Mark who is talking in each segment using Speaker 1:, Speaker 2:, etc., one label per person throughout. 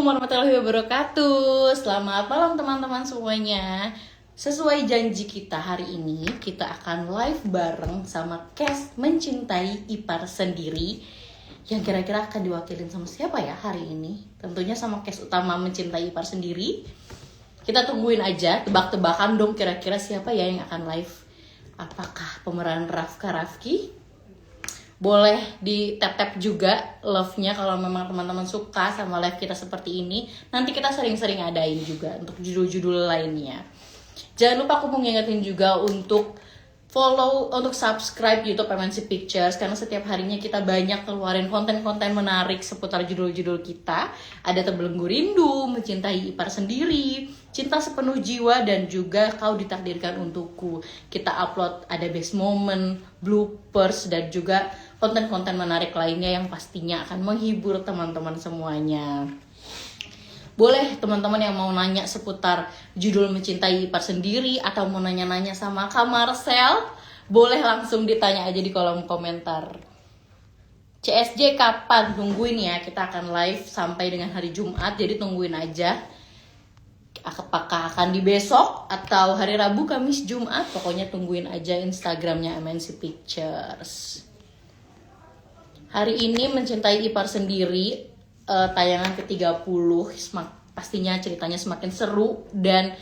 Speaker 1: Warahmatullahi wabarakatuh. Selamat malam teman-teman semuanya. Sesuai janji kita hari ini, kita akan live bareng sama Kes Mencintai Ipar Sendiri. Yang kira-kira akan diwakilin sama siapa ya hari ini? Tentunya sama Kes utama Mencintai Ipar Sendiri. Kita tungguin aja, tebak-tebakan dong kira-kira siapa ya yang akan live. Apakah pemeran Rafka Rafki? Boleh di tap-tap juga love-nya kalau memang teman-teman suka sama live kita seperti ini. Nanti kita sering-sering adain juga untuk judul-judul lainnya. Jangan lupa aku mau ngingetin juga untuk follow, untuk subscribe YouTube MNC Pictures. Karena setiap harinya kita banyak keluarin konten-konten menarik seputar judul-judul kita. Ada Terbelenggu Rindu, Mencintai Ipar Sendiri, Cinta Sepenuh Jiwa, dan juga Kau Ditakdirkan Untukku. Kita upload ada best moment, bloopers, dan juga konten-konten menarik lainnya yang pastinya akan menghibur teman-teman semuanya. Boleh teman-teman yang mau nanya seputar judul Mencintai Ipar Sendiri atau mau nanya-nanya sama Kak Marcel, boleh langsung ditanya aja di kolom komentar. CSJ kapan? Tungguin ya, kita akan live sampai dengan hari Jumat, jadi tungguin aja. Apakah akan di besok atau hari Rabu, Kamis, Jumat, pokoknya tungguin aja Instagramnya MNC Pictures. Hari ini Mencintai Ipar Sendiri tayangan ke-30, pastinya ceritanya semakin seru dan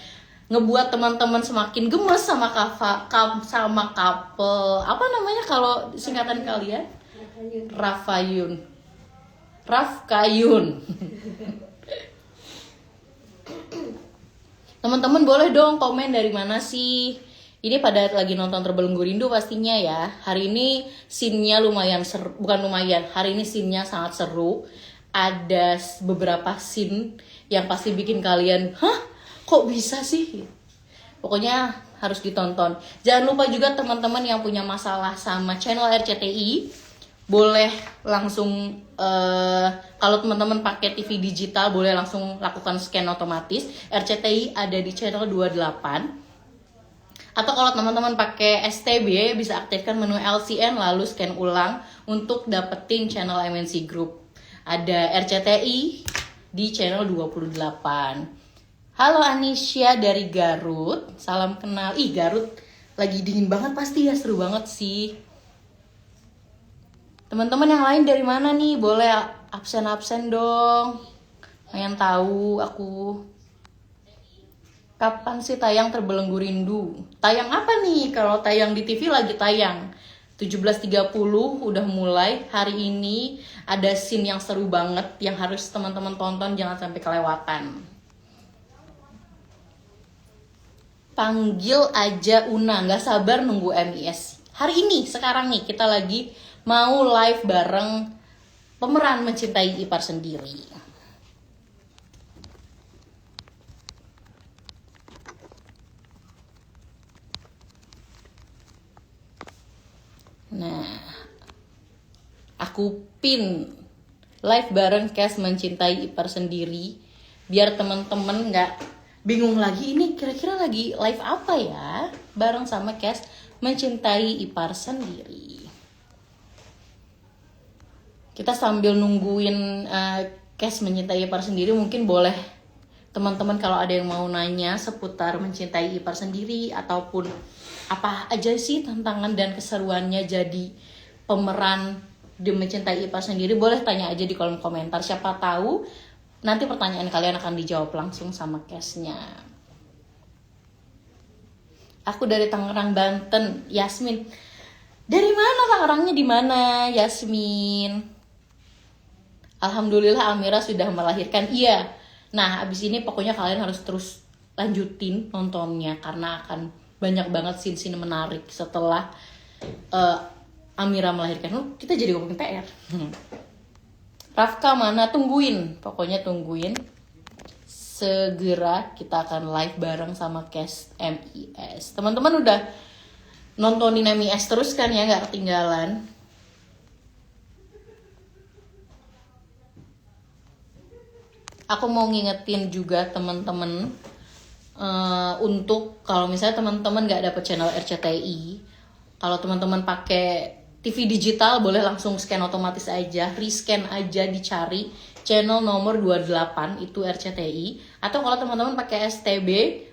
Speaker 1: ngebuat teman-teman semakin gemes sama sama couple. Apa namanya kalau singkatan kalian? Rafkayun. Teman-teman boleh dong komen dari mana sih? Ini pada lagi nonton Terbelenggu Rindu pastinya ya. Hari ini scene-nya lumayan seru, bukan lumayan. Hari ini scene-nya sangat seru. Ada beberapa scene yang pasti bikin kalian, hah? Kok bisa sih? Pokoknya harus ditonton. Jangan lupa juga teman-teman yang punya masalah sama channel RCTI, boleh langsung kalau teman-teman pakai TV digital boleh langsung lakukan scan otomatis. RCTI ada di channel 28. Atau kalau teman-teman pakai STB bisa aktifkan menu LCN lalu scan ulang untuk dapetin channel MNC Group. Ada RCTI di channel 28. Halo Anisha dari Garut, salam kenal. Ih, Garut lagi dingin banget pasti ya, seru banget sih. Teman-teman yang lain dari mana nih? Boleh absen-absen dong. Pengen tahu aku. Kapan sih tayang Terbelenggu Rindu? Tayang apa nih? Kalau tayang di TV lagi tayang 17.30 udah mulai. Hari ini ada scene yang seru banget yang harus teman-teman tonton, jangan sampai kelewatan. Panggil aja Una, gak sabar nunggu MIS. Hari ini, sekarang nih, kita lagi mau live bareng pemeran Mencintai Ipar Sendiri. Nah, aku pin live bareng Kes Mencintai Ipar Sendiri biar teman-teman nggak bingung lagi ini kira-kira lagi live apa ya, bareng sama Kes Mencintai Ipar Sendiri. Kita sambil nungguin Kes Mencintai Ipar Sendiri, mungkin boleh teman-teman kalau ada yang mau nanya seputar Mencintai Ipar Sendiri ataupun apa aja sih tantangan dan keseruannya jadi pemeran di Mencintai Ipar Sendiri, boleh tanya aja di kolom komentar. Siapa tahu nanti pertanyaan kalian akan dijawab langsung sama Kesnya. Aku dari Tangerang, Banten. Yasmin. Dari mana? Tangerangnya di mana, Yasmin? Alhamdulillah Amira sudah melahirkan. Iya. Nah, abis ini pokoknya kalian harus terus lanjutin nontonnya karena akan banyak banget scene-scene menarik setelah Amira melahirkan. Kita jadi ngomongin PR. Rafka mana? Tungguin. Pokoknya tungguin. Segera kita akan live bareng sama Kes MIS. Teman-teman udah nontonin MIS terus kan ya, gak ketinggalan. Aku mau ngingetin juga teman-teman untuk kalau misalnya teman-teman nggak dapet channel RCTI, kalau teman-teman pakai TV digital boleh langsung scan otomatis aja, rescan aja, dicari channel nomor 28 itu RCTI, atau kalau teman-teman pakai STB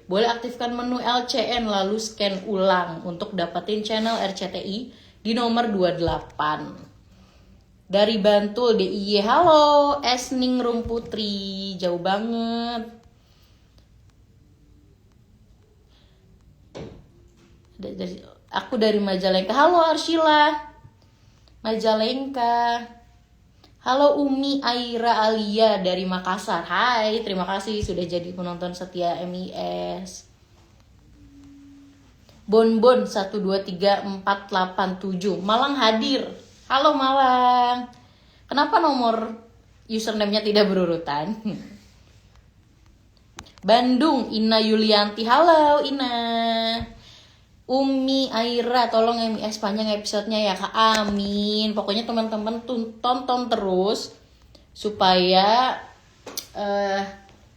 Speaker 1: boleh aktifkan menu LCN lalu scan ulang untuk dapetin channel RCTI di nomor 28. Dari Bantul DIY, halo Esning Rumputri, jauh banget. Aku dari Majalengka, halo Arshila Majalengka. Halo Umi Aira Alia dari Makassar. Hai, terima kasih sudah jadi penonton setia MIS. Bonbon 1234887 Malang hadir. Halo Malang. Kenapa nomor username-nya tidak berurutan? Bandung, Ina Yulianti. Halo Ina. Umi Aira, tolong MIS panjang episodenya ya Kak. Amin. Pokoknya teman-teman tonton terus supaya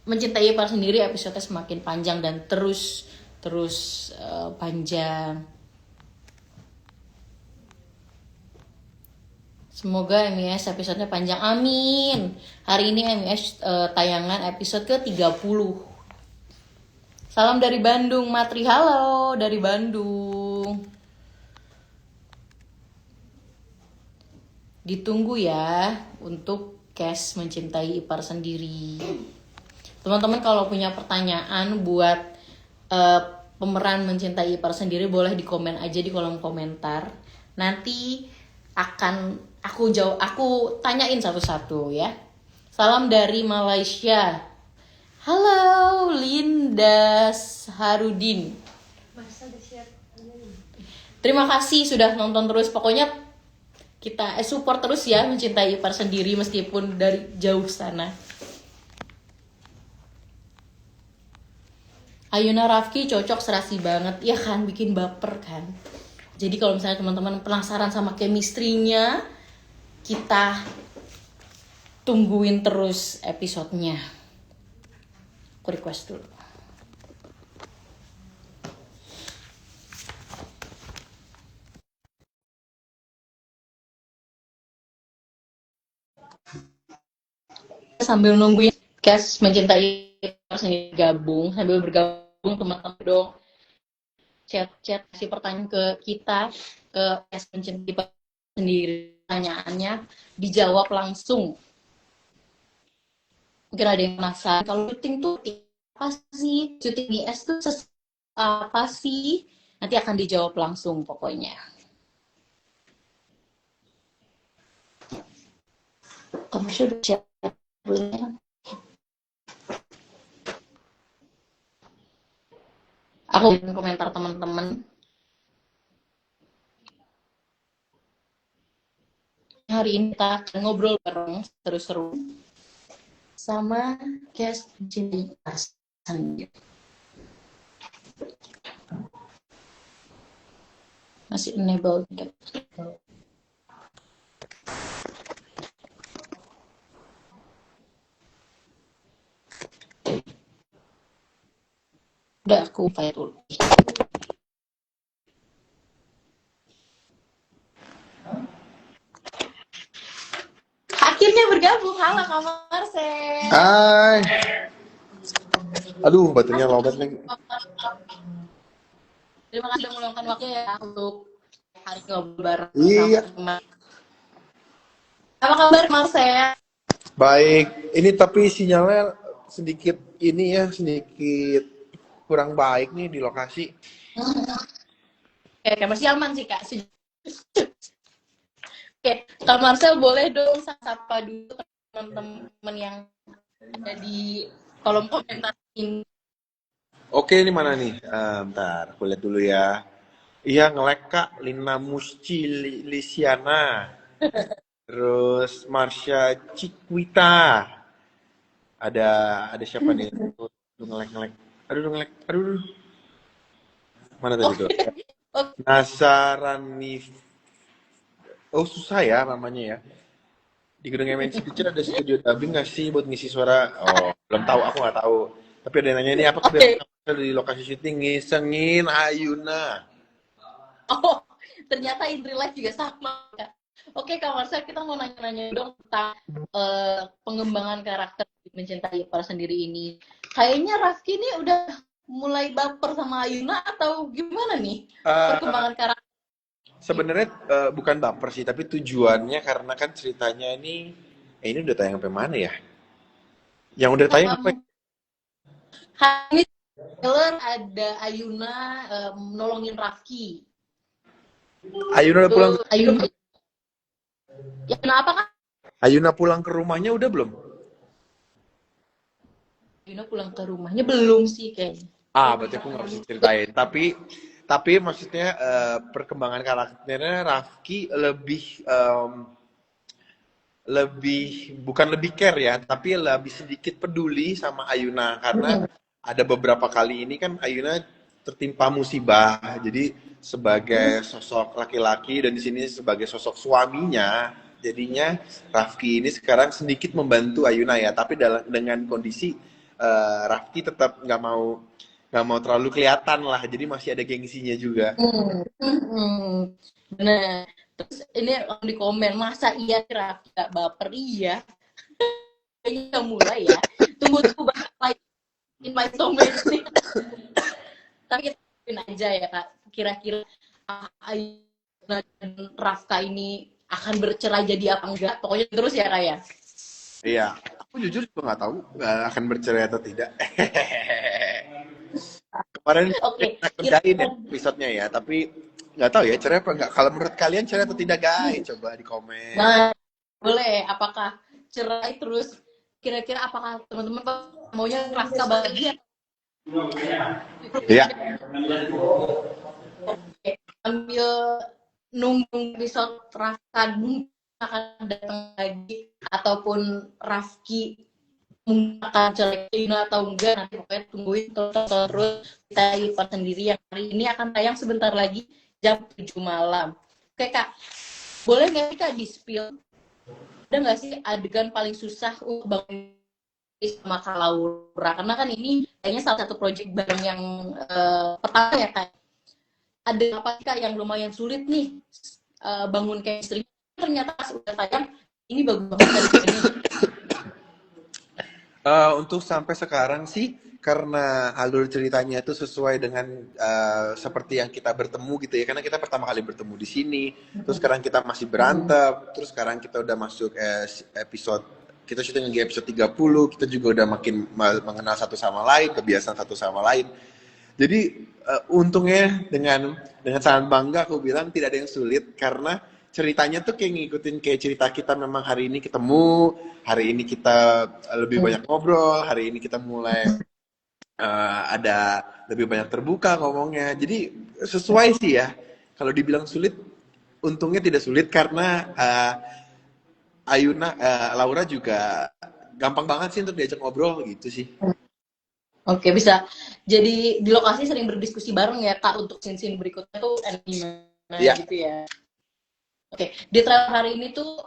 Speaker 1: mencintai Ipar sendiri episodenya semakin panjang dan terus panjang. Semoga MIS episodenya panjang. Amin. Hari ini MIS tayangan episode ke-30. Salam dari Bandung, Matri. Halo dari Bandung. Ditunggu ya untuk cast mencintai Ipar sendiri. Teman-teman kalau punya pertanyaan buat pemeran mencintai Ipar sendiri boleh di komen aja di kolom komentar. Nanti akan aku tanyain satu-satu ya. Salam dari Malaysia. Halo Linda Harudin. Terima kasih sudah nonton terus. Pokoknya kita support terus ya mencintai Ipar sendiri meskipun dari jauh sana. Ayuna Rafki cocok, serasi banget. Ya kan, bikin baper kan. Jadi kalau misalnya teman-teman penasaran sama chemistry-nya, kita tungguin terus episodenya. Aku request dulu. Sambil nungguin cast mencintai sendiri gabung, sambil bergabung teman-teman dong chat kasih pertanyaan ke kita, ke cast mencintai sendiri, pertanyaannya dijawab langsung. Mungkin ada yang penasaran kalau syuting tuh apa sih, syuting IS tuh apa sih, nanti akan dijawab langsung pokoknya. Kamu sudah siap belum? Aku lihat komentar teman-teman. Hari ini kita akan ngobrol bareng seru-seru sama cast mencintai sendiri. Masih enable gitu. Udah aku fight dulu. Akhirnya bergabung. Halo Kak Marcel.
Speaker 2: Hai. Aduh, baterainya lowbat lagi.
Speaker 1: Terima kasih sudah meluangkan waktu ya untuk hari ngobrol bareng.
Speaker 2: Iya.
Speaker 1: Apa kabar Marcel?
Speaker 2: Baik. Ini tapi sinyalnya sedikit sedikit kurang baik nih di lokasi.
Speaker 1: Oke, masih aman sih Kak. Oke, Kak Marcel boleh dong sapa dulu teman-teman yang ada di kolom komentar ini.
Speaker 2: Oke, ini mana nih? Bentar, aku lihat dulu ya. Iya, nge-lag Kak. Lina Musci Lisiana. Terus Marsha Cikwita. Ada siapa nih? Aduh, nge-lag. Aduh. Mana tadi tuh? Nasarani. Oh, susah ya namanya ya. Di gedung MNC Picture ada studio dubbing nggak sih buat ngisi suara? Oh, belum tahu, aku nggak tahu. Tapi ada yang nanya ini apa di lokasi syuting ngisengin Ayuna.
Speaker 1: Oh, ternyata in real life juga sama Kak. Oke, Kak Marsha, kita mau nanya-nanya dong tentang pengembangan karakter di Mencintai Ipar Sendiri ini. Kayaknya Rafki ini udah mulai baper sama Ayuna atau gimana nih
Speaker 2: Eh,
Speaker 1: perkembangan karakter?
Speaker 2: Sebenarnya bukan baper sih, tapi tujuannya karena kan ceritanya ini udah tayang sampai mana ya? Yang udah tayang apa ya?
Speaker 1: Hari ini trailer ada Ayuna nolongin Rafki.
Speaker 2: Ayuna udah pulang,
Speaker 1: Tuh, Ayuna. Ya kenapa kan?
Speaker 2: Ayuna pulang ke rumahnya udah belum?
Speaker 1: Ayuna pulang ke rumahnya belum sih kayaknya.
Speaker 2: Berarti aku nggak bisa ceritain. Tapi maksudnya perkembangan karakternya Rafki lebih bukan lebih care ya, tapi lebih sedikit peduli sama Ayuna karena ada beberapa kali ini kan Ayuna tertimpa musibah. Jadi sebagai sosok laki-laki dan di sini sebagai sosok suaminya, jadinya Rafki ini sekarang sedikit membantu Ayuna ya, tapi dengan kondisi Rafki tetap nggak mau terlalu kelihatan lah, jadi masih ada gengsinya juga.
Speaker 1: Bener. Terus ini orang di komen, masa iya Rafki gak baper? Iya, kayaknya udah mulai ya. Tunggu banget like invite domestic. Tapi kita tungguin aja ya Kak. Kira-kira Ayuna dan Rafka ini akan bercerai jadi apa enggak? Pokoknya terus ya Kak ya.
Speaker 2: Iya, aku jujur juga nggak tahu akan bercerai atau tidak. Kemarin
Speaker 1: Oke,
Speaker 2: kita
Speaker 1: kita
Speaker 2: kerjain ya episode-nya ya, tapi nggak tahu ya cerai apa nggak. Kalau menurut kalian cerai atau tidak guys? Coba di komen.
Speaker 1: nah, boleh apakah cerai terus kira-kira apakah teman-teman maunya Rafka bahagia?
Speaker 2: Iya.
Speaker 1: Oke, sambil nunggu episode Rafka mungkin akan datang lagi ataupun Rafki mungkin akan celekin atau enggak, nanti pokoknya tungguin terus kita Ipan sendiri yang hari ini akan tayang sebentar lagi jam 7 malam. Oke Kak, boleh nggak sih Kak di spill, ada nggak sih adegan paling susah untuk bangun sama Kak Laura, karena kan ini kayaknya salah satu project bareng yang pertama ya Kak. Ada apa sih Kak yang lumayan sulit nih bangun chemistry, ternyata pas udah tayang ini bagus banget adegannya.
Speaker 2: Untuk sampai sekarang sih karena alur ceritanya itu sesuai dengan seperti yang kita bertemu gitu ya, karena kita pertama kali bertemu di sini, terus sekarang kita masih berantem, terus sekarang kita udah masuk episode, kita syuting di episode 30, kita juga udah makin mengenal satu sama lain, kebiasaan satu sama lain. Jadi untungnya dengan sangat bangga aku bilang tidak ada yang sulit karena ceritanya tuh kayak ngikutin kayak cerita kita, memang hari ini ketemu, hari ini kita lebih banyak ngobrol, hari ini kita mulai ada lebih banyak terbuka ngomongnya. Jadi sesuai sih ya. Kalau dibilang sulit, untungnya tidak sulit karena Laura juga gampang banget sih untuk diajak ngobrol gitu sih.
Speaker 1: Oke, bisa. Jadi di lokasi sering berdiskusi bareng ya Kak untuk scene-scene berikutnya tuh gimana
Speaker 2: Iya.
Speaker 1: gitu ya. Oke, di trailer hari ini tuh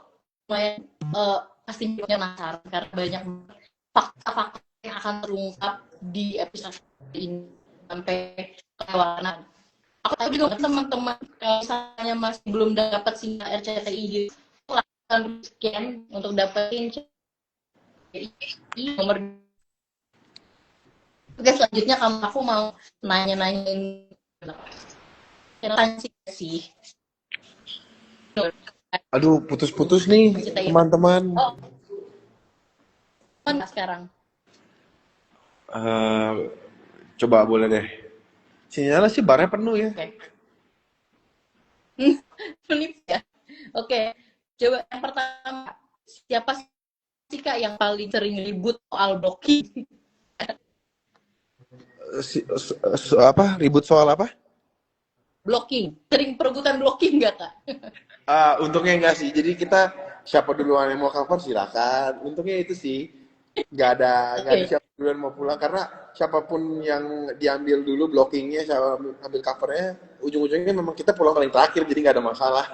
Speaker 1: lumayan pasti penasaran karena banyak fakta-fakta yang akan terungkap di episode ini sampai kewarna. Aku tahu juga teman-teman kalau misalnya masih belum dapat sinyal RCTI gitu, lakukan scan untuk dapetin nomor. Oke, selanjutnya aku mau nanya-nanyain tentang sih.
Speaker 2: Aduh, putus-putus nih teman-teman.
Speaker 1: Oh, mana sekarang?
Speaker 2: Coba boleh deh. Sinyalnya sih barnya penuh ya.
Speaker 1: Oke. Menip ya. Oke, coba yang pertama, siapa sih Kak yang paling sering ribut soal blocking?
Speaker 2: Apa? Ribut soal apa?
Speaker 1: Blocking. Sering perebutan blocking nggak Kak?
Speaker 2: Untungnya enggak sih. Jadi kita siapa duluan yang mau cover silakan. Untungnya itu sih. Nggak ada siapa duluan mau pulang karena siapapun yang diambil dulu blockingnya, siapa ambil covernya, ujung-ujungnya memang kita pulang paling terakhir, jadi nggak ada masalah.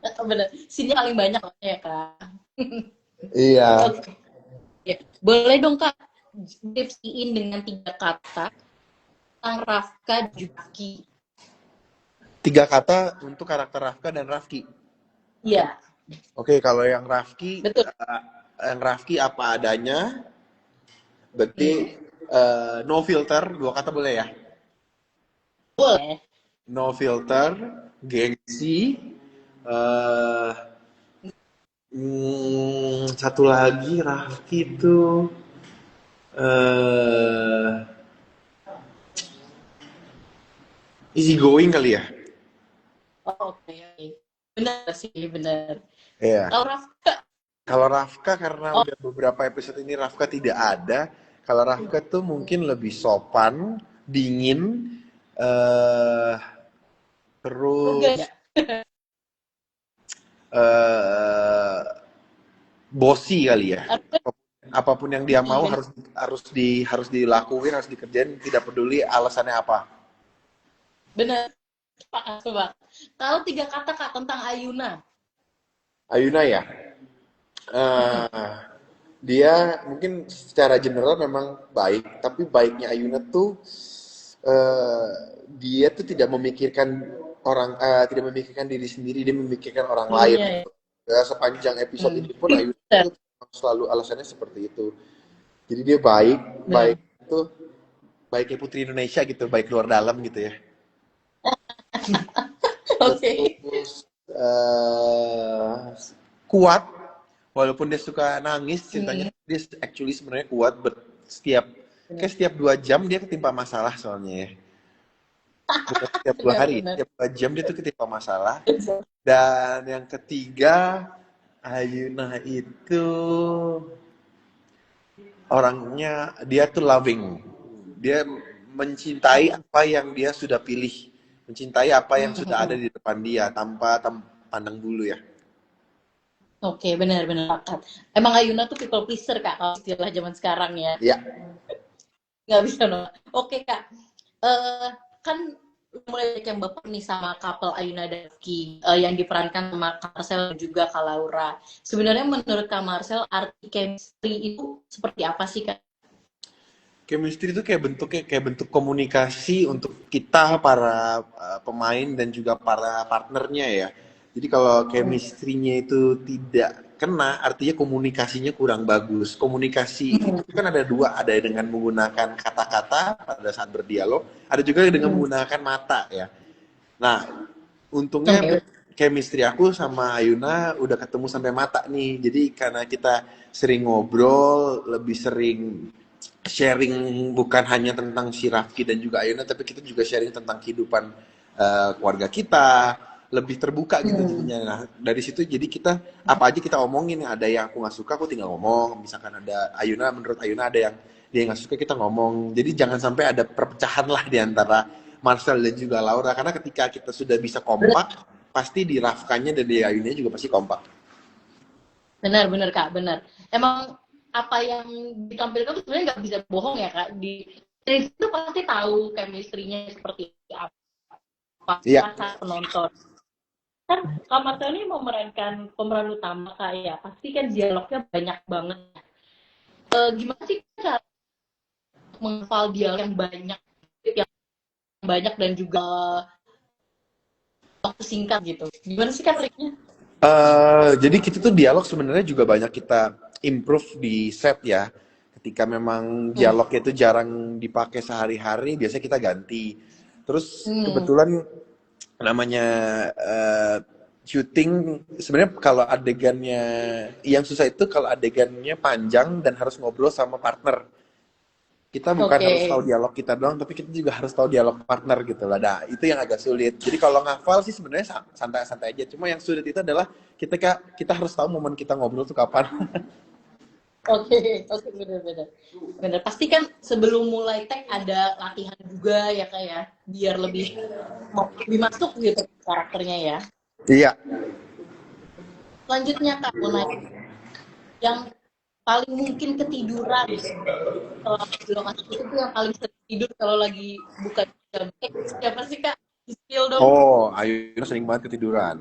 Speaker 1: Bener. Sini paling banyak ya Kak.
Speaker 2: Iya.
Speaker 1: Oke. Ya. Boleh dong Kak deskripsiin dengan 3 kata tentang Rafka Juki.
Speaker 2: 3 kata untuk karakter Rafka dan Rafki.
Speaker 1: Iya,
Speaker 2: Oke, kalau
Speaker 1: betul.
Speaker 2: yang Rafki apa adanya, berarti
Speaker 1: Hmm,
Speaker 2: no filter, dua kata boleh ya?
Speaker 1: boleh.
Speaker 2: No filter, gengsi, eh satu lagi Rafki itu eh easy going kali ya?
Speaker 1: Oh, oke, oke. Benar sih, benar.
Speaker 2: Iya.
Speaker 1: Kalau Rafka,
Speaker 2: Kalau Rafka karena
Speaker 1: oh
Speaker 2: udah beberapa episode ini Rafka tidak ada, kalau Rafka tuh mungkin lebih sopan, dingin, eh
Speaker 1: enggak
Speaker 2: terus
Speaker 1: ya?
Speaker 2: eh bossy kali ya.
Speaker 1: Rafka,
Speaker 2: Apapun yang dia mau
Speaker 1: benar,
Speaker 2: harus dilakuin, harus dikerjain, tidak peduli alasannya apa.
Speaker 1: benar. Coba. Kalau tiga kata Kak tentang Ayuna.
Speaker 2: Ayuna ya,
Speaker 1: Mm-mm.
Speaker 2: eh dia mungkin secara general memang baik, tapi baiknya Ayuna tuh eh, dia tuh tidak memikirkan tidak memikirkan diri sendiri, dia memikirkan orang lain.
Speaker 1: Dirinya ya.
Speaker 2: Ya, sepanjang episode
Speaker 1: Hmm.
Speaker 2: ini pun Ayuna
Speaker 1: Pinter.
Speaker 2: tuh selalu alasannya seperti itu. Jadi dia baik, baik
Speaker 1: Benar.
Speaker 2: itu baiknya Putri Indonesia gitu, baik luar dalam gitu ya.
Speaker 1: Oke.
Speaker 2: Terus kuat, walaupun dia suka nangis,
Speaker 1: Hmm,
Speaker 2: ceritanya dia actually sebenarnya kuat, setiap
Speaker 1: benar.
Speaker 2: kayak setiap 2 jam dia ketimpa masalah soalnya ya. Bukan setiap dua
Speaker 1: Benar,
Speaker 2: hari,
Speaker 1: benar.
Speaker 2: setiap 2 jam dia tuh ketimpa masalah. Dan yang ketiga, Ayuna itu orangnya dia tuh loving. Dia mencintai apa yang dia sudah pilih, mencintai apa yang sudah ada
Speaker 1: Hmm.
Speaker 2: di depan dia tanpa pandang bulu ya.
Speaker 1: Oke, benar-benar pakat. Emang Ayuna tuh people pleaser Kak, kalau istilah zaman sekarang ya.
Speaker 2: Ya,
Speaker 1: Nggak bisa nolak. Oke Kak, eh kan mulai banyak yang baper nih sama couple Ayuna dan Rizky, yang diperankan sama Kak Marcel dan juga Kak Laura. Sebenarnya menurut Kak Marcel, arti chemistry itu seperti apa sih Kak?
Speaker 2: chemistry itu kayak bentuk komunikasi untuk kita para pemain dan juga para partnernya ya. Jadi kalau chemistry-nya itu tidak kena, artinya komunikasinya kurang bagus. Komunikasi itu kan ada dua, ada dengan menggunakan kata-kata pada saat berdialog, ada juga dengan menggunakan mata ya. Nah, untungnya
Speaker 1: Oke.
Speaker 2: chemistry aku sama Ayuna udah ketemu sampai mata nih. Jadi karena kita sering ngobrol, lebih sering sharing bukan hanya tentang si Rafki dan juga Ayuna, tapi kita juga sharing tentang kehidupan keluarga kita, lebih terbuka gitu
Speaker 1: Hmm.
Speaker 2: jadinya. Nah, dari situ jadi kita apa aja kita omongin, ada yang aku nggak suka aku tinggal ngomong, misalkan ada Ayuna, menurut Ayuna ada yang dia nggak suka kita ngomong. Jadi jangan sampai ada perpecahan lah di antara Marcel dan juga Laura, karena ketika kita sudah bisa kompak, pasti di Rafkanya dan di Ayunanya juga pasti kompak.
Speaker 1: Benar-benar Kak, benar. Emang apa yang ditampilkan tuh sebenarnya nggak bisa bohong ya Kak. Di itu pasti tahu chemistry-nya seperti apa
Speaker 2: Iya.
Speaker 1: rasa penonton. Kan Kak Marcel ini memerankan pemeran utama Kak ya. Pasti kan dialognya banyak banget. Gimana sih cara menghafal dialog yang banyak dan juga waktu singkat gitu? Gimana sih Kak triknya?
Speaker 2: Jadi kita tuh dialog sebenarnya juga banyak kita improve di set ya. Ketika memang
Speaker 1: Hmm.
Speaker 2: dialognya itu jarang dipakai sehari-hari, biasanya kita ganti. Terus
Speaker 1: Hmm.
Speaker 2: kebetulan namanya syuting, sebenarnya kalau adegannya yang susah itu kalau adegannya panjang dan harus ngobrol sama partner. Kita bukan
Speaker 1: Oke.
Speaker 2: harus tahu dialog kita doang, tapi kita juga harus tahu dialog partner gitu lah. Nah, itu yang agak sulit. Jadi kalau ngafal sih sebenarnya santai-santai aja. Cuma yang sulit itu adalah kita harus tahu momen kita ngobrol tuh kapan.
Speaker 1: Oke, oke, benar-benar. Benar. Pasti kan sebelum mulai tag ada latihan juga ya Kak ya, biar lebih masuk gitu karakternya ya.
Speaker 2: Iya.
Speaker 1: Selanjutnya Kak, mau nanya yang paling mungkin ketiduran setelah di lokasi itu tuh yang paling sering tidur kalau lagi buka jam. Siapa sih Kak? Di-spill dong.
Speaker 2: Oh, Ayuna sering banget ketiduran.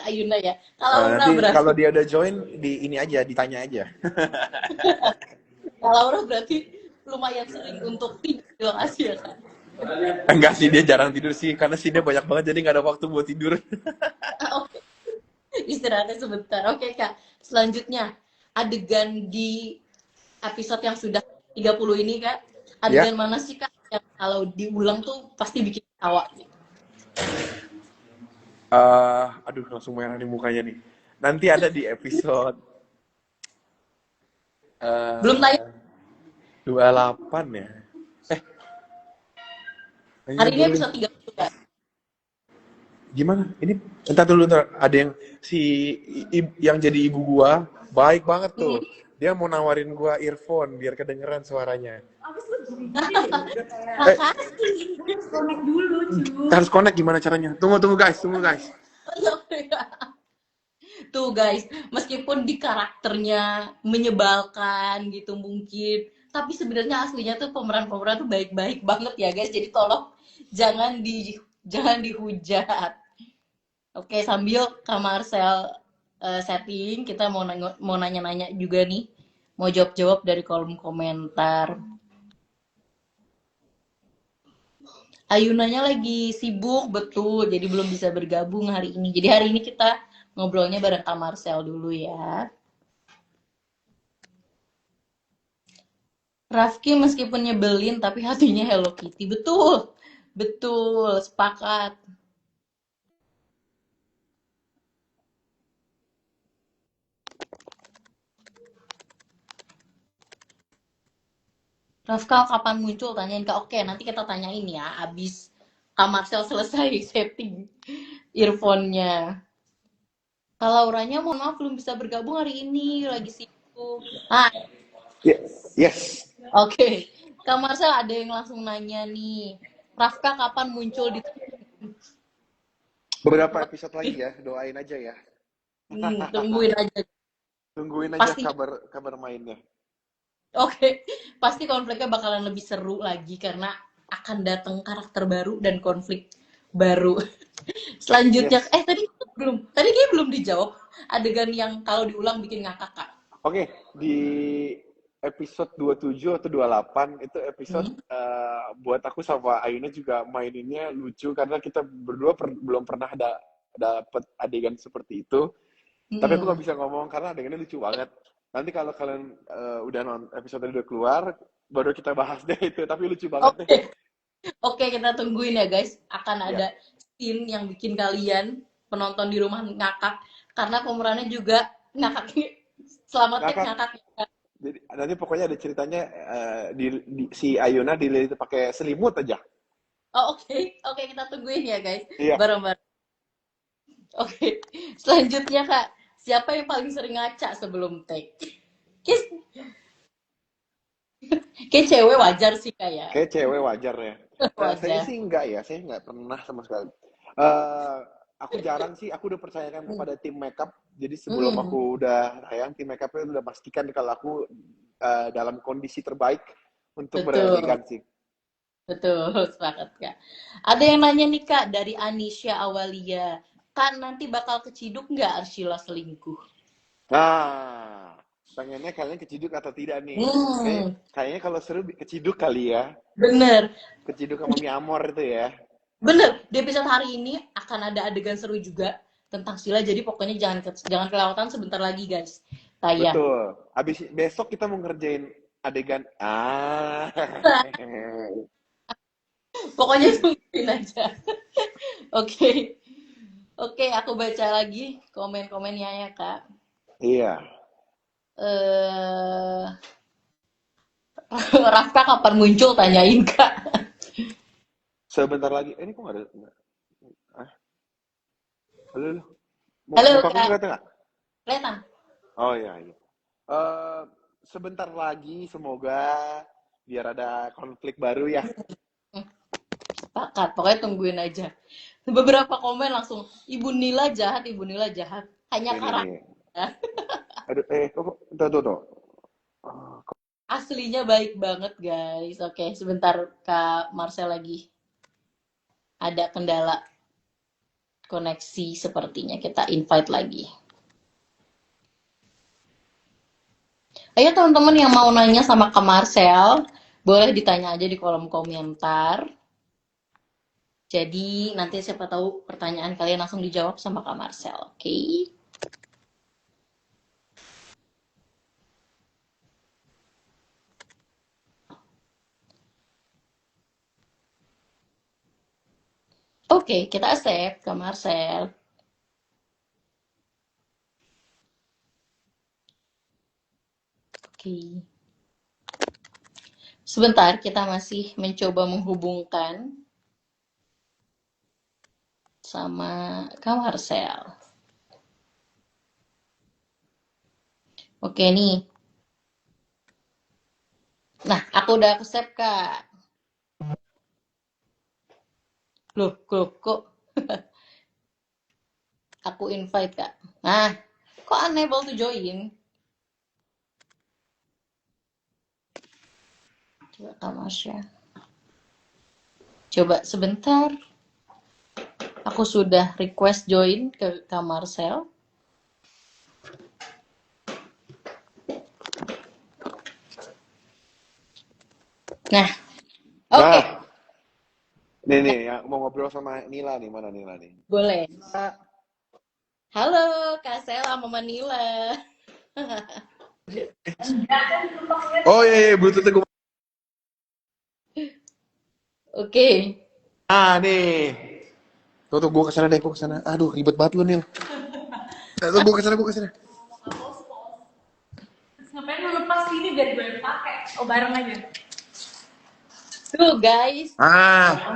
Speaker 1: Ayuna ya. Kalau Laura
Speaker 2: Nanti
Speaker 1: berarti,
Speaker 2: kalau dia udah join, ini aja, ditanya aja.
Speaker 1: kalau Laura berarti lumayan sering untuk tidur di lokasi ya Kak.
Speaker 2: Enggak sih, dia jarang tidur sih. Karena sih dia banyak banget, jadi nggak ada waktu buat tidur.
Speaker 1: Oke. Istirahatnya sebentar. Oke, Kak. Selanjutnya, adegan di episode yang sudah 30 ini, Kak.
Speaker 2: Ya,
Speaker 1: Adegan mana sih, Kak, yang kalau diulang tuh pasti bikin ketawa gitu?
Speaker 2: aduh langsung merah di mukanya nih. Nanti ada di episode
Speaker 1: Belum tayang.
Speaker 2: eh 28 ya. Eh,
Speaker 1: Hari
Speaker 2: kayaknya
Speaker 1: ini
Speaker 2: belum.
Speaker 1: episode 30, Kak.
Speaker 2: Gimana? Ini entar dulu entar. Ada yang si yang jadi ibu gua baik banget
Speaker 1: Hmm.
Speaker 2: tuh. Dia mau nawarin gua earphone biar kedengeran suaranya. Eh,
Speaker 1: Makasih.
Speaker 3: Connect dulu, cu.
Speaker 2: harus connect gimana caranya? Tunggu guys, tunggu guys.
Speaker 1: Tuh guys, meskipun di karakternya menyebalkan gitu mungkin, tapi sebenarnya aslinya tuh pemeran-pemeran tuh baik-baik banget ya guys. Jadi tolong jangan dihujat. Oke, sambil Kak Marcel setting, kita mau nanya-nanya juga nih, mau jawab-jawab dari kolom komentar. Ayunanya lagi sibuk betul, jadi belum bisa bergabung hari ini. Jadi hari ini kita ngobrolnya bareng Kak Marcel dulu ya. Rafki meskipun nyebelin tapi hatinya Hello Kitty. Betul. Betul, sepakat. Rafka kapan muncul? Tanyain Kak. Oke, nanti kita tanyain ya abis Kak Marcel selesai setting earphone-nya. Kak Lauranya mohon maaf belum bisa bergabung hari ini, lagi sibuk. Ah,
Speaker 2: Yes.
Speaker 1: oke. Kak Marcel ada yang langsung nanya nih. Rafka kapan muncul di
Speaker 2: Beberapa episode lagi ya, doain aja ya.
Speaker 1: tungguin aja.
Speaker 2: Tungguin aja
Speaker 1: Pasti
Speaker 2: kabar mainnya.
Speaker 1: oke, pasti konfliknya bakalan lebih seru lagi karena akan datang karakter baru dan konflik baru. Selanjutnya,
Speaker 2: Yes.
Speaker 1: tadi kayak belum dijawab adegan yang kalau diulang bikin ngakak Kak.
Speaker 2: Oke, di episode 27 atau 28 itu episode
Speaker 1: Hmm.
Speaker 2: buat aku sama Ayuna juga maininnya lucu karena kita berdua belum pernah dapet adegan seperti itu. Tapi aku
Speaker 1: Hmm.
Speaker 2: nggak bisa ngomong karena adegannya lucu banget. Nanti kalau kalian udah episode udah keluar, baru kita bahas deh itu. Tapi lucu banget deh.
Speaker 1: Oke, oke kita tungguin ya guys. Akan
Speaker 2: Ya,
Speaker 1: ada scene yang bikin kalian penonton di rumah ngakak karena pemerannya juga ngakak. Selamat tek
Speaker 2: ngakak.
Speaker 1: ngakak.
Speaker 2: Jadi nanti pokoknya ada ceritanya si Ayuna dililit pakai selimut aja.
Speaker 1: Oh, oke, oke kita tungguin ya guys.
Speaker 2: Iya.
Speaker 1: Bareng-bareng. Oke, selanjutnya Kak, siapa yang paling sering ngaca sebelum take? Kayak, kayak cewek wajar sih Kak ya.
Speaker 2: Kayak cewek wajar ya. Saya
Speaker 1: Wajar.
Speaker 2: sih enggak ya, saya enggak pernah sama sekali. Eh aku jarang sih, aku udah percayakan kepada tim makeup. Jadi sebelum
Speaker 1: Hmm,
Speaker 2: aku udah tayang, tim makeupnya udah pastikan kalau aku dalam kondisi terbaik untuk
Speaker 1: betul,
Speaker 2: beradegan sih.
Speaker 1: betul, sepakat Kak. Ada yang nanya nih Kak, dari Anisha Awalia. Kan nanti bakal keciduk nggak Arshila selingkuh?
Speaker 2: Nah, pengennya kalian keciduk atau tidak nih?
Speaker 1: Hmm,
Speaker 2: Kayaknya kalau seru keciduk kali ya.
Speaker 1: bener.
Speaker 2: Keciduk sama Mi Amor itu ya.
Speaker 1: Bener, di episode hari ini akan ada adegan seru juga tentang Sila. Jadi pokoknya jangan kelewatan sebentar lagi guys. Tayang.
Speaker 2: Betul. Abis besok kita mau ngerjain adegan.
Speaker 1: Pokoknya tungguin aja. Oke. Oke, aku baca lagi komen-komennya ya, Kak.
Speaker 2: Iya.
Speaker 1: Eh Rafka kapan muncul tanyain, Kak.
Speaker 2: Sebentar lagi. Ini kok nggak ada? Ah, halo, halo.
Speaker 1: Halo,
Speaker 2: Muka aku
Speaker 1: Kak.
Speaker 2: kelihatan nggak?
Speaker 1: Kelihatan?
Speaker 2: Oh iya, iya. Sebentar lagi semoga biar ada konflik baru ya.
Speaker 1: Sepakat. Pokoknya tungguin aja. Beberapa komen langsung, Ibu Nila jahat, Ibu Nila jahat. Hanya
Speaker 2: Ini nih.
Speaker 1: karakter.
Speaker 2: Aduh, tuh. Oh,
Speaker 1: Aslinya baik banget, guys. Oke, sebentar Kak Marcel lagi ada kendala koneksi sepertinya. Kita invite lagi. Ayo teman-teman yang mau nanya sama Kak Marcel, boleh ditanya aja di kolom komentar. Jadi nanti siapa tahu pertanyaan kalian langsung dijawab sama Kak Marcel, oke? Oke, kita accept ke Marcel. Oke. Sebentar, kita masih mencoba menghubungkan sama Kak Marcel. Oke nih. Nah, aku udah accept, Kak. Loh, kok aku invite, Kak. Nah, kok unable to join? Coba Kak Marcel. Coba sebentar. Aku sudah request join ke Kak Marcel. Nah, oke.
Speaker 2: Nah, nih yang mau ngobrol sama Nila nih, mana Nila nih?
Speaker 1: Boleh. Halo, Kak Sela, Mama Nila.
Speaker 2: Oh iya, Bluetooth gue.
Speaker 1: Oke.
Speaker 2: Nih. Tuh, gue kesana deh, gue kesana. Aduh, ribet banget lu, Nil. Tuh, gue kesana.
Speaker 3: Terus ngapain lu lepas ini biar gue yang pakai? Oh, bareng aja.
Speaker 1: Tuh, guys.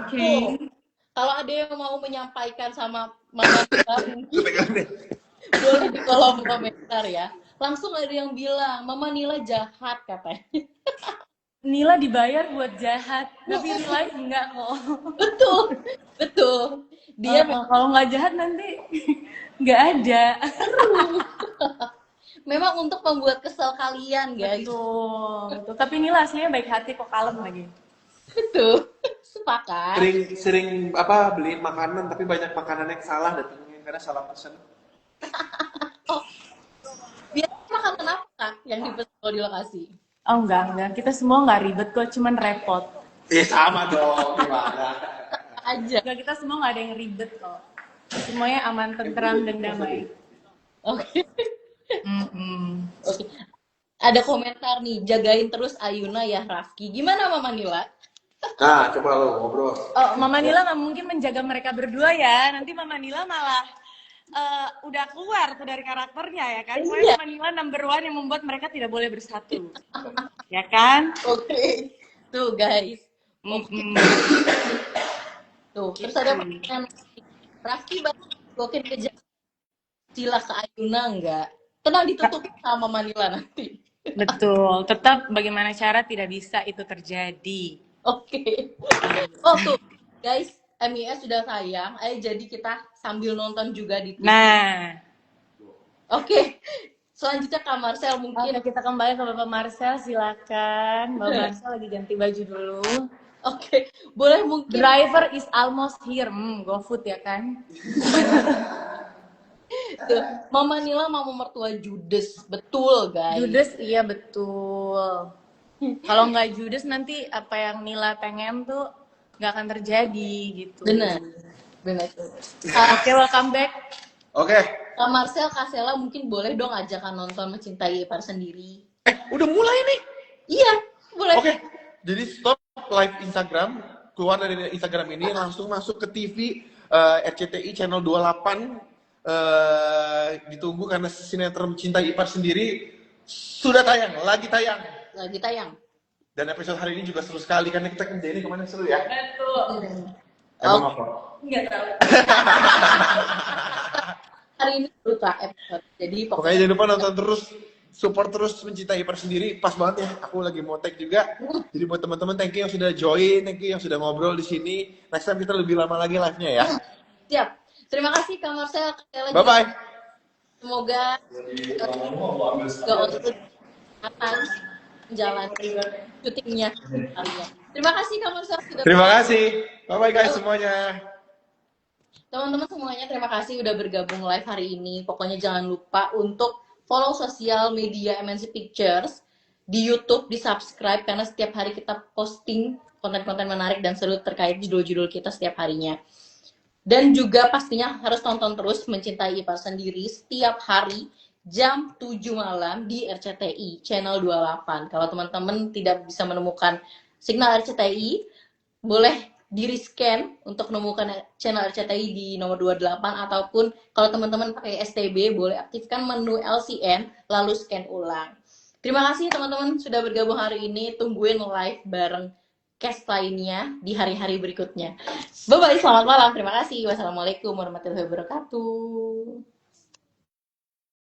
Speaker 3: Oke.
Speaker 1: Tuh, kalau ada yang mau menyampaikan sama Mama Nila,
Speaker 2: Gue pegang deh.
Speaker 1: boleh di kolom komentar ya. Langsung ada yang bilang, Mama Nila jahat katanya.
Speaker 3: Nila dibayar buat jahat, tapi real life enggak kok.
Speaker 1: Betul, betul. Dia
Speaker 3: Kalau nggak jahat nanti nggak ada.
Speaker 1: memang untuk membuat kesel kalian, guys.
Speaker 3: Betul. Tapi Nila aslinya baik hati kok, kalem lagi.
Speaker 1: Betul. Sepakat.
Speaker 2: Sering apa beliin makanan tapi banyak makanan yang salah datangnya karena salah pesan.
Speaker 1: Oh, biasanya makanan apa, Kak, yang dipesan kalau di lokasi?
Speaker 3: Oh enggak. Kita semua nggak ribet kok, cuman repot.
Speaker 2: Sama dong, gimana?
Speaker 1: Aja.
Speaker 3: Enggak, kita semua nggak ada yang ribet kok. Semuanya aman, tentram, dan damai.
Speaker 1: Oke. Oke. Ada komentar nih, jagain terus Ayuna ya Rafki. Gimana Mama Nila?
Speaker 2: Nah, coba lo ngobrol.
Speaker 3: Oh, Mama Nila nggak mungkin menjaga mereka berdua ya. Nanti Mama Nila malah udah keluar tuh dari karakternya ya kan. Pokoknya
Speaker 1: Iya.
Speaker 3: Mama Nila number one yang membuat mereka tidak boleh bersatu. Ya kan?
Speaker 1: Oke. Tuh guys. Tuh, terus ada pertanyaan, Rafki bakal blokin ke Sila ke Ayuna enggak? Tenang, ditutup sama Mama Nila nanti.
Speaker 3: Betul. Tetap bagaimana cara tidak bisa itu terjadi.
Speaker 1: Oke. Oh tuh, guys, MIS sudah tayang. Ayo jadi kita sambil nonton juga di TV.
Speaker 3: Nah,
Speaker 1: Oke. Selanjutnya Kak Marcel mungkin.
Speaker 3: oke, kita kembali ke Bapak Marcel, silakan. Bapak Marcel lagi ganti baju dulu.
Speaker 1: Oke, boleh mungkin.
Speaker 3: Driver is almost here. GoFood ya kan?
Speaker 1: Tuh, Mama Nila mau mertua Judes, betul guys.
Speaker 3: Judes, iya betul. Kalau nggak Judes nanti apa yang Nila pengen tuh nggak akan terjadi gitu.
Speaker 1: Bener.
Speaker 3: Oke, welcome back.
Speaker 2: Oke.
Speaker 1: Kak Marcel, Kak Sela mungkin boleh dong ajakan nonton Mencintai Ipar Sendiri.
Speaker 2: Udah mulai nih.
Speaker 1: Iya, boleh.
Speaker 2: Oke. Jadi stop live Instagram, keluar dari Instagram ini langsung masuk ke TV RCTI channel 28. Ditunggu karena sinetron Mencintai Ipar Sendiri sudah tayang, lagi tayang. Dan episode hari ini juga seru sekali karena kita kerjain kemana seru ya.
Speaker 3: Betul.
Speaker 2: Emang apa?
Speaker 3: Nggak tahu.
Speaker 1: Hari ini seru Kak episode. Jadi
Speaker 2: Pokoknya jangan lupa nonton terus, support terus Mencintai Ipar Sendiri. Pas banget ya, aku lagi mau tag juga. Jadi buat teman-teman, thank you yang sudah join, thank you yang sudah ngobrol di sini. Next time kita lebih lama lagi live-nya ya.
Speaker 1: siap. Terima kasih Kak Marcel, Kak Sela.
Speaker 2: Bye bye.
Speaker 1: Semoga akan menjalani syutingnya harinya. Terima kasih Kak Marcel sudah.
Speaker 2: Terima kasih. Bye bye guys semuanya.
Speaker 1: Teman-teman semuanya, terima kasih udah bergabung live hari ini. Pokoknya jangan lupa untuk follow sosial media MNC Pictures di YouTube, di subscribe karena setiap hari kita posting konten-konten menarik dan seru terkait judul-judul kita setiap harinya. Dan juga pastinya harus tonton terus Mencintai Ipar Sendiri setiap hari jam 7 malam di RCTI channel 28. Kalau teman-teman tidak bisa menemukan signal RCTI, boleh diri scan untuk menemukan channel RCTI di nomor 28, ataupun kalau teman-teman pakai STB boleh aktifkan menu LCN lalu scan ulang. Terima kasih teman-teman sudah bergabung hari ini. Tungguin live bareng cast lainnya di hari-hari berikutnya. Bye bye, selamat malam. Terima kasih. Wassalamualaikum warahmatullahi wabarakatuh.